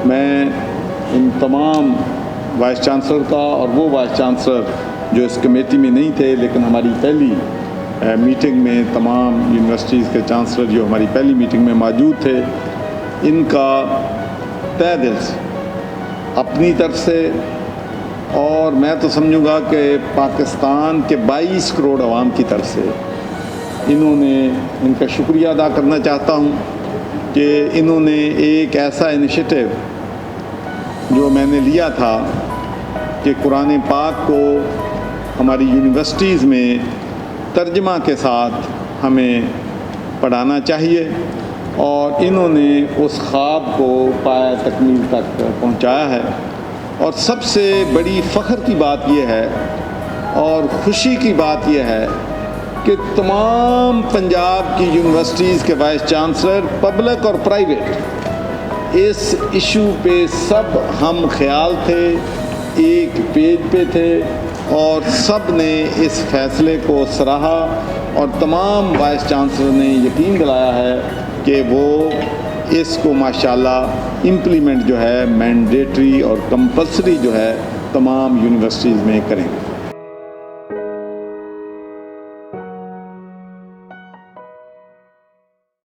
میں ان تمام vice chancellor کا اور وہ وائس چانسلر جو اس کمیٹی میں نہیں تھے لیکن ہماری پہلی میٹنگ میں تمام یونیورسٹیز کے چانسلر جو ہماری پہلی میٹنگ میں موجود تھے، ان کا تہہ دل سے اپنی طرف سے، اور میں تو سمجھوں گا کہ پاکستان کے 22 کروڑ عوام کی طرف سے ان کا شکریہ ادا کرنا چاہتا ہوں کہ انہوں نے ایک ایسا انیشیٹو جو میں نے لیا تھا کہ قرآن پاک کو ہماری یونیورسٹیز میں ترجمہ کے ساتھ ہمیں پڑھانا چاہیے، اور انہوں نے اس خواب کو پایہ تکمیل تک پہنچایا ہے۔ اور سب سے بڑی فخر کی بات یہ ہے اور خوشی کی بات یہ ہے کہ تمام پنجاب کی یونیورسٹیز کے وائس چانسلر، پبلک اور پرائیویٹ، اس ایشو پہ سب ہم خیال تھے، ایک پیج پہ تھے، اور سب نے اس فیصلے کو سراہا، اور تمام وائس چانسلر نے یقین دلایا ہے کہ وہ اس کو ماشاءاللہ امپلیمنٹ جو ہے مینڈیٹری اور کمپلسری جو ہے تمام یونیورسٹیز میں کریں گے۔